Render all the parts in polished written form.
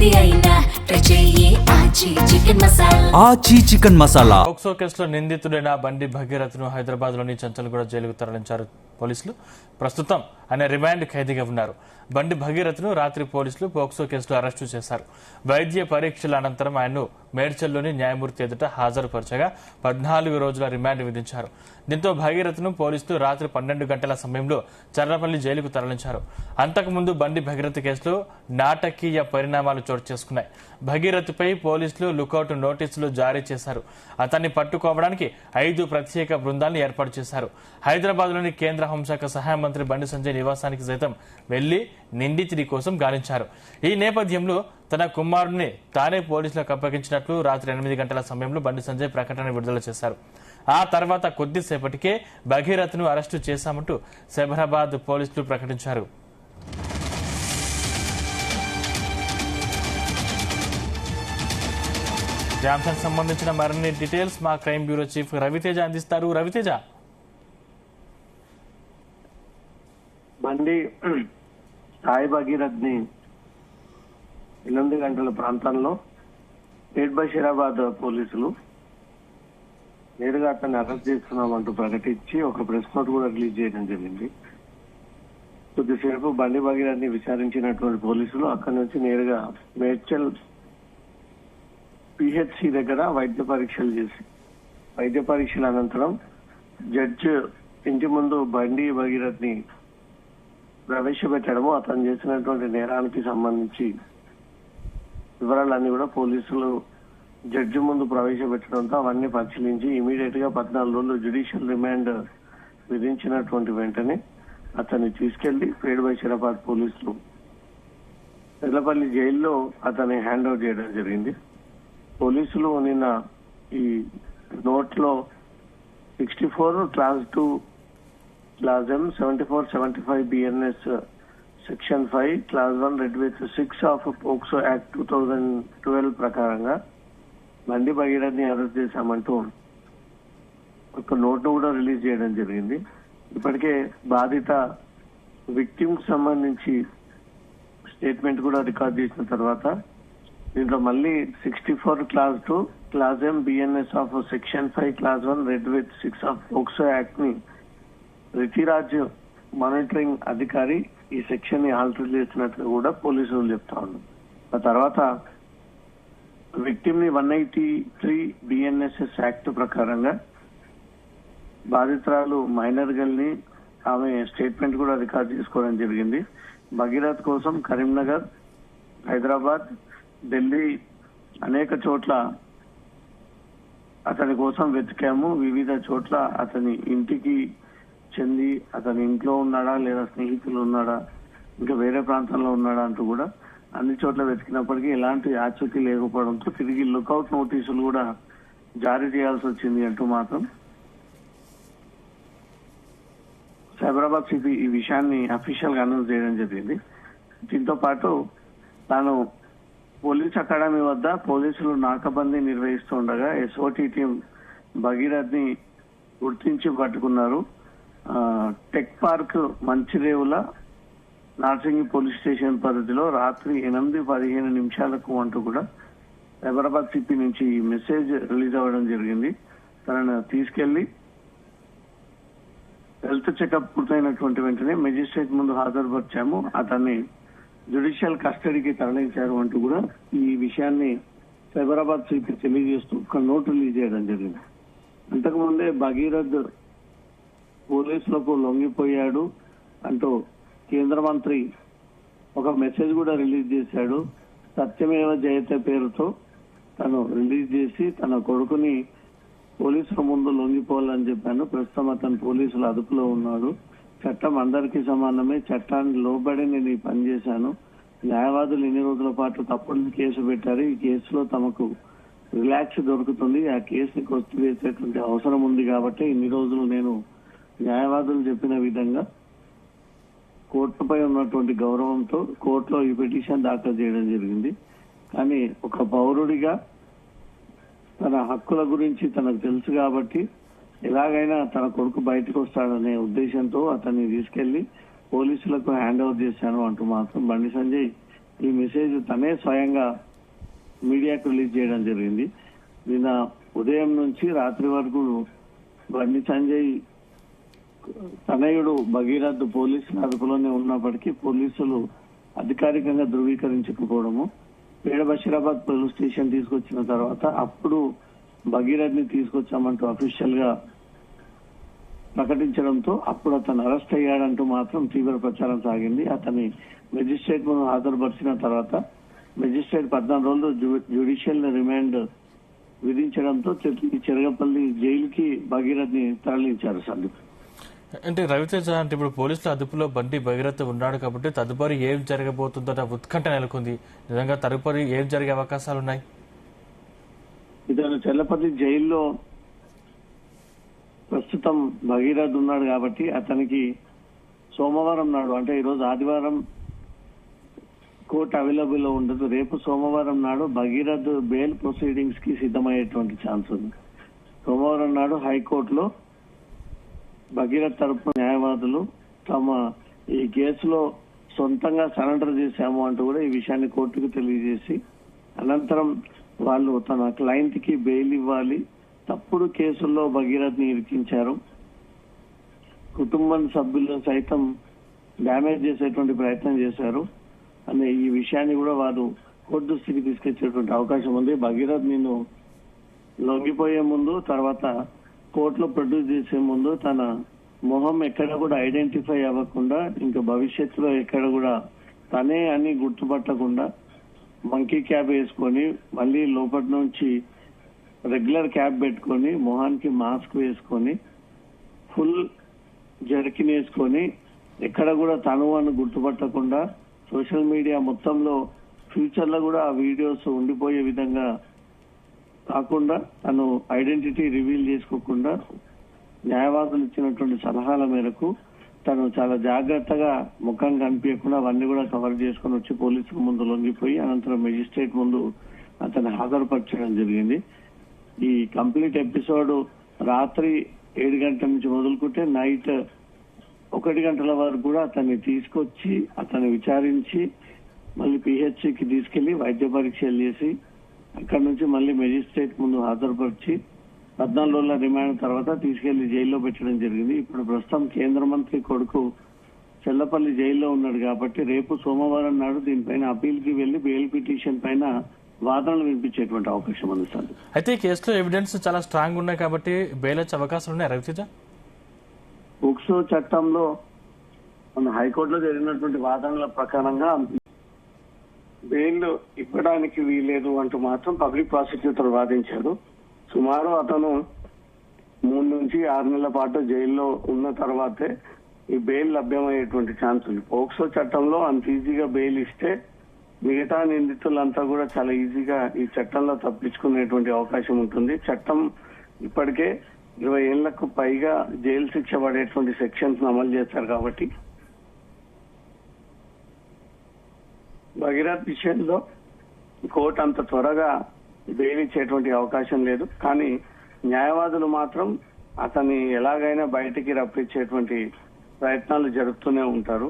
ఏది అయినా ట్రై చెయ్యి ఆచి చికెన్ మసాలా. పోక్సో కేసులో నిందితుడైన బండి భగీరథ్ను హైదరాబాద్ లోని చంచల్గూడ జైలుకు తరలించారు పోలీసులు. ప్రస్తుతం ఆయన రిమాండ్ ఖైదీగా ఉన్నారు. బండి భగీరథ్ను రాత్రి పోలీసులు పోక్సో కేసులో అరెస్టు చేశారు. వైద్య పరీక్షల అనంతరం ఆయన్ను మేడ్చల్లోని న్యాయమూర్తి ఎదుట హాజరుపరచగా 14 రోజుల రిమాండ్ విధించారు. దీంతో భగీరథ్ను పోలీసులు రాత్రి 12 గంటల సమయంలో చర్లపల్లి జైలుకు తరలించారు. అంతకుముందు బండి భగీరథ్ కేసులో నాటకీయ పరిణామాలు చోటు చేసుకున్నాయి. భగీరథ్పై పోలీసులు లుకౌట్ నోటీసులు జారీ చేశారు. అతన్ని పట్టుకోవడానికి 5 ప్రత్యేక బృందాలను ఏర్పాటు చేశారు. హైదరాబాద్లోని కేంద్ర హోంశాఖ సహాయ మంత్రి బండి సంజయ్ నివాసానికి సైతం వెళ్లి నిందితుడి కోసం గాలించారు. ఈ నేపథ్యంలో తన కుమారుడిని తానే పోలీసులకు అప్పగించినట్లు రాత్రి 8 గంటల సమయంలో బండి సంజయ్ ప్రకటన విడుదల చేశారు. ఆ తర్వాత కొద్దిసేపటికే భగీరథ్ను అరెస్టు చేశామంటూ సైబరాబాద్ పోలీసులు ప్రకటించారు. జామ్సన్ సంబంధించిన మరిన్ని డీటెయిల్స్ మా క్రైమ్ బ్యూరో చీఫ్ రవితేజ అందిస్తారు. రవితేజ, బండి సాయి భగీరథ్ ని 8 గంటల ప్రాంతంలో పేట్ బషీరాబాద్ పోలీసులు నేరుగా అతన్ని అరెస్ట్ చేస్తున్నామంటూ ప్రకటించి ఒక ప్రెస్ నోట్ కూడా రిలీజ్ చేయడం జరిగింది. కొద్దిసేపు బండి భగీరథ్ ని విచారించినటువంటి పోలీసులు అక్కడి నుంచి నేరుగా మేడ్చల్ పిహెచ్సి దగ్గర వైద్య పరీక్షలు చేసి వైద్య పరీక్షల అనంతరం జడ్జి ఇంటి ముందు బండి భగీరథ్ ని ప్రవేశపెట్టడము, అతను చేసినటువంటి నేరానికి సంబంధించి వివరాలన్నీ కూడా పోలీసులు జడ్జి ముందు ప్రవేశపెట్టడంతో అవన్నీ పరిశీలించి ఇమీడియట్ గా 14 రోజులు జ్యుడిషియల్ రిమాండ్ విధించినటువంటి వెంటనే అతన్ని తీసుకెళ్లి పేట్ బషీరాబాద్ పోలీసులు తెల్లపల్లి జైల్లో అతన్ని హ్యాండ్ ఓవర్ చేయడం జరిగింది. పోలీసులు నిన్న ఈ నోట్లో 64 class 2 class M 74-75 BNS section 5 class 1 red with 6 of POCSO act 2012 ప్రకారంగా బండి భగీరథ్ ని అరెస్ట్ చేశామంటూ ఒక నోట్ కూడా రిలీజ్ చేయడం జరిగింది. ఇప్పటికే బాధిత విక్టిమ్ సంబంధించి స్టేట్మెంట్ కూడా రికార్డ్ చేసిన తర్వాత దీంట్లో మళ్ళీ 64 class 2 class M BNS of section 5 class 1 red with 6 of POCSO act ని రితిరాజ్ మానిటరింగ్ అధికారి ఈ సెక్షన్ ని ఆల్టర్ చేసినట్లు కూడా పోలీసులు చెప్తా ఉన్నారు. ఆ తర్వాత విక్టిమ్ ని 183 BNSS యాక్ట్ ప్రకారంగా బాధితురాలు మైనర్ గర్ల్ ని ఆమె స్టేట్మెంట్ కూడా రికార్డ్ చేసుకోవడం జరిగింది. భగీరథ్ కోసం కరీంనగర్, హైదరాబాద్, ఢిల్లీ అనేక చోట్ల అతని కోసం వెతికాము. వివిధ చోట్ల అతని ఇంటికి చెంది అతని ఇంట్లో ఉన్నాడా లేదా స్నేహితులు ఉన్నాడా ఇంకా వేరే ప్రాంతంలో ఉన్నాడా అంటూ కూడా అన్ని చోట్ల వెతికినప్పటికీ ఎలాంటి ఆచూకీ లేకపోవడంతో తిరిగి లుకౌట్ నోటీసులు కూడా జారీ చేయాల్సి వచ్చింది అంటూ మాత్రం సైబరాబాద్ సిపి ఈ విషయాన్ని అఫీషియల్ గా అనౌన్స్ చేయడం జరిగింది. దీంతో పాటు తాను పోలీస్ అకాడమీ వద్ద పోలీసులు నాకబందీ నిర్వహిస్తూ ఉండగా SOT టీం భగీరథ్ ని గుర్తించి పట్టుకున్నారు. Tech park Manchirevula Narsingi police station పరిధిలో రాత్రి 8:15 అంటూ కూడా సైబరాబాద్ సిపి నుంచి ఈ మెసేజ్ రిలీజ్ అవ్వడం జరిగింది. తనను తీసుకెళ్లి హెల్త్ చెకప్ పూర్తయినటువంటి వెంటనే మెజిస్ట్రేట్ ముందు హాజరుపరిచాము, అతన్ని జ్యుడిషియల్ కస్టడీకి తరలించారు అంటూ కూడా ఈ విషయాన్ని సైబరాబాద్ సిపి తెలియజేస్తూ ఒక నోట్ రిలీజ్ చేయడం జరిగింది. అంతకుముందే భగీరథ్ పోలీసులకు లొంగిపోయాడు అంటూ కేంద్ర మంత్రి ఒక మెసేజ్ కూడా రిలీజ్ చేశాడు. సత్యమేవ జయతే పేరుతో తను రిలీజ్ చేసి తన కొడుకుని పోలీసుల ముందు లొంగిపోవాలని చెప్పాను. ప్రస్తుతం అతను పోలీసుల అదుపులో ఉన్నాడు. చట్టం అందరికీ సమానమే, చట్టాన్ని లోబడి నేను ఈ పని చేశాను. న్యాయవాదులు ఇన్ని రోజుల పాటు తప్పుడు కేసు పెట్టారు. ఈ కేసులో తమకు రిలాక్స్ దొరుకుతుంది. ఆ కేసుని కొట్టివేసేటువంటి అవసరం ఉంది కాబట్టి ఇన్ని రోజులు నేను న్యాయవాదులు చెప్పిన విధంగా కోర్టుపై ఉన్నటువంటి గౌరవంతో కోర్టులో ఈ పిటిషన్ దాఖలు చేయడం జరిగింది. కానీ ఒక పౌరుడిగా తన హక్కుల గురించి తనకు తెలుసు కాబట్టి ఎలాగైనా తన కొడుకు బయటకు వస్తాడనే ఉద్దేశంతో అతన్ని తీసుకెళ్లి పోలీసులకు హ్యాండ్ ఓవర్ చేశాను అంటూ మాత్రం బండి సంజయ్ ఈ మెసేజ్ తనే స్వయంగా మీడియాకు రిలీజ్ చేయడం జరిగింది. నిన్న ఉదయం నుంచి రాత్రి వరకు బండి సంజయ్ తనయుడు భగీరథ్ పోలీసుల అదుపులోనే ఉన్నప్పటికీ పోలీసులు అధికారికంగా ధృవీకరించకపోవడము, పేడ బషీరాబాద్ పోలీస్ స్టేషన్ తీసుకొచ్చిన తర్వాత అప్పుడు భగీరథ్ ని తీసుకొచ్చామంటూ అఫీషియల్ గా ప్రకటించడంతో అప్పుడు అతను అరెస్ట్ అయ్యాడంటూ మాత్రం తీవ్ర ప్రచారం సాగింది. అతన్ని మెజిస్ట్రేట్ ముందు హాజరుపరిచిన తర్వాత మెజిస్ట్రేట్ 14 రోజులు జ్యుడిషియల్ రిమాండ్ విధించడంతో చెరగపల్లి జైలుకి భగీరథ్ ని తరలించారు. సందీప్, అంటే రవితేజ, అంటే ఇప్పుడు పోలీసుల అదుపులో బండి భగీరథ్ ఉన్నాడు కాబట్టి తదుపరి ఏం జరగబోతుందో ఉత్కంఠ నెలకొంది. నిజంగా తదుపరి ఏం జరిగే అవకాశాలు ఉన్నాయి? ఇతను చెల్లపల్లి జైల్లో ప్రస్తుతం భగీరథ్ ఉన్నాడు కాబట్టి అతనికి సోమవారం నాడు, అంటే ఈరోజు ఆదివారం కోర్టు అవైలబుల్ లో ఉండదు. రేపు సోమవారం నాడు భగీరథ్ బెయిల్ ప్రొసీడింగ్స్ కి సిద్ధమయ్యేటువంటి ఛాన్స్ ఉంది. సోమవారం నాడు హైకోర్టులో భగీరథ్ తరపు న్యాయవాదులు తమ ఈ కేసులో సొంతంగా సరెండర్ చేశాము అంటూ కూడా ఈ విషయాన్ని కోర్టుకు తెలియజేసి అనంతరం వాళ్ళు తన క్లయింట్ కి బెయిల్ ఇవ్వాలి, తప్పుడు కేసుల్లో భగీరథ్ ని ఇరికించారు, కుటుంబం సభ్యులను సైతం డ్యామేజ్ చేసేటువంటి ప్రయత్నం చేశారు అనే ఈ విషయాన్ని కూడా వారు కోర్టు దృష్టికి తీసుకొచ్చేటువంటి అవకాశం ఉంది. భగీరథ్ నిన్ను లొంగిపోయే ముందు, తర్వాత కోర్టులో ప్రొడ్యూస్ చేసే ముందు తన మొహం ఎక్కడ కూడా ఐడెంటిఫై అవ్వకుండా, ఇంకా భవిష్యత్తులో ఎక్కడ కూడా తనే అని గుర్తుపట్టకుండా మంకీ క్యాప్ వేసుకొని మళ్ళీ లోపటి నుంచి రెగ్యులర్ క్యాప్ పెట్టుకొని మొహానికి మాస్క్ వేసుకొని ఫుల్ జర్కిన్ వేసుకొని ఎక్కడ కూడా తను అని గుర్తుపట్టకుండా సోషల్ మీడియా మొత్తంలో ఫ్యూచర్ లో కూడా ఆ వీడియోస్ ఉండిపోయే విధంగా కాకుండా తను ఐడెంటిటీ రివీల్ చేసుకోకుండా న్యాయవాదులు ఇచ్చినటువంటి సలహాల మేరకు తను చాలా జాగ్రత్తగా ముఖం కనిపించకుండా అవన్నీ కూడా కవర్ చేసుకుని వచ్చి పోలీసుల ముందు లొంగిపోయి అనంతరం మెజిస్ట్రేట్ ముందు అతన్ని హాజరుపరచడం జరిగింది. ఈ కంప్లీట్ ఎపిసోడ్ రాత్రి 7 గంటల నుంచి మొదలుకుంటే నైట్ 1 గంటల వరకు కూడా అతన్ని తీసుకొచ్చి అతన్ని విచారించి మళ్ళీ పిహెచ్సికి తీసుకెళ్లి వైద్య పరీక్షలు చేసి అక్కడి నుంచి మళ్ళీ మెజిస్ట్రేట్ ముందు హాజరుపరిచి 14 రోజుల రిమాండ్ తర్వాత తీసుకెళ్లి జైల్లో పెట్టడం జరిగింది. ఇప్పుడు ప్రస్తుతం కేంద్ర మంత్రి కొడుకు చెల్లపల్లి జైల్లో ఉన్నాడు కాబట్టి రేపు సోమవారం నాడు దీనిపైన అప్పీల్ కి వెళ్లి బెయిల్ పిటిషన్ పైన వాదనలు వినిపించేటువంటి అవకాశం ఉంది సార్. అయితే ఈ కేసులో ఎవిడెన్స్ చాలా స్ట్రాంగ్ ఉన్నాయి కాబట్టి బెయిల్ వచ్చే అవకాశాలు ఉన్నాయి రవితేజ? పోక్సో చట్టంలో మన హైకోర్టులో జరిగినటువంటి వాదనల ప్రకారంగా బెయిల్ ఇవ్వడానికి వీలేదు అంటూ మాత్రం పబ్లిక్ ప్రాసిక్యూటర్ వాదించారు. సుమారు అతను 3 నుంచి 6 నెలల పాటు జైల్లో ఉన్న తర్వాతే ఈ బెయిల్ లభ్యమయ్యేటువంటి ఛాన్స్ ఉంది. పోక్సో చట్టంలో అంత ఈజీగా బెయిల్ ఇస్తే మిగతా నిందితులంతా కూడా చాలా ఈజీగా ఈ చట్టంలో తప్పించుకునేటువంటి అవకాశం ఉంటుంది. చట్టం ఇప్పటికే 20 ఏళ్లకు పైగా జైలు శిక్ష పడేటువంటి సెక్షన్స్ అమలు చేస్తారు కాబట్టి భగీరథ్ విషయంలో కోర్టు అంత త్వరగా బెయిల్ ఇచ్చేటువంటి అవకాశం లేదు. కానీ న్యాయవాదులు మాత్రం అతన్ని ఎలాగైనా బయటికి రప్పించేటువంటి ప్రయత్నాలు జరుపుతూనే ఉంటారు.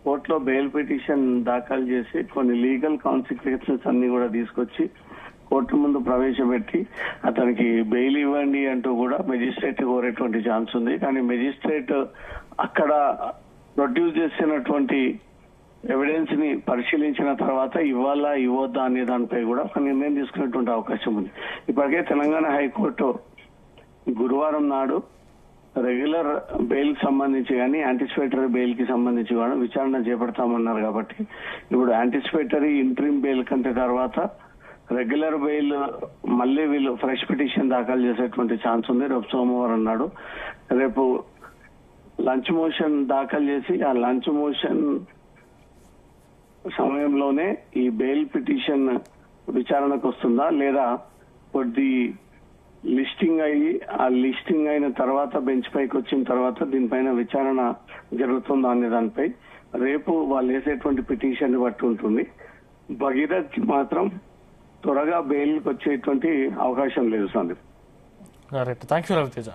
కోర్టులో బెయిల్ పిటిషన్ దాఖలు చేసి కొన్ని లీగల్ కాన్సిక్వెన్సెస్ అన్ని కూడా తీసుకొచ్చి కోర్టు ముందు ప్రవేశపెట్టి అతనికి బెయిల్ ఇవ్వండి అంటూ కూడా మెజిస్ట్రేట్ కోరేటువంటి ఛాన్స్ ఉంది. కానీ మెజిస్ట్రేట్ అక్కడ ప్రొడ్యూస్ చేసినటువంటి ఎవిడెన్స్ ని పరిశీలించిన తర్వాత ఇవ్వాలా ఇవ్వద్దా అనే దానిపై కూడా ఒక నిర్ణయం తీసుకునేటువంటి అవకాశం ఉంది. ఇప్పటికే తెలంగాణ హైకోర్టు గురువారం నాడు రెగ్యులర్ బెయిల్ కి సంబంధించి కానీ యాంటిసిపేటరీ బెయిల్ కి సంబంధించి కూడా విచారణ చేపడతామన్నారు కాబట్టి ఇప్పుడు యాంటిసిపేటరీ ఇంట్రీమ్ బెయిల్ కంటే తర్వాత రెగ్యులర్ బెయిల్ మళ్ళీ వీళ్ళు ఫ్రెష్ పిటిషన్ దాఖలు చేసేటువంటి ఛాన్స్ ఉంది. రేపు సోమవారం నాడు రేపు లంచ్ మోషన్ దాఖలు చేసి ఆ లంచ్ మోషన్ సమయంలోనే ఈ బెయిల్ పిటిషన్ విచారణకు వస్తుందా లేదా కొద్ది లిస్టింగ్ అయ్యి ఆ లిస్టింగ్ అయిన తర్వాత బెంచ్ పైకి వచ్చిన తర్వాత దీనిపైన విచారణ జరుగుతుందా అనే దానిపై రేపు వాళ్ళు వేసేటువంటి పిటిషన్ బట్టి ఉంటుంది. భగీరథ్ కి మాత్రం త్వరగా బెయిల్కి వచ్చేటువంటి అవకాశం లేదు సందీప్. Thank you Raviteja.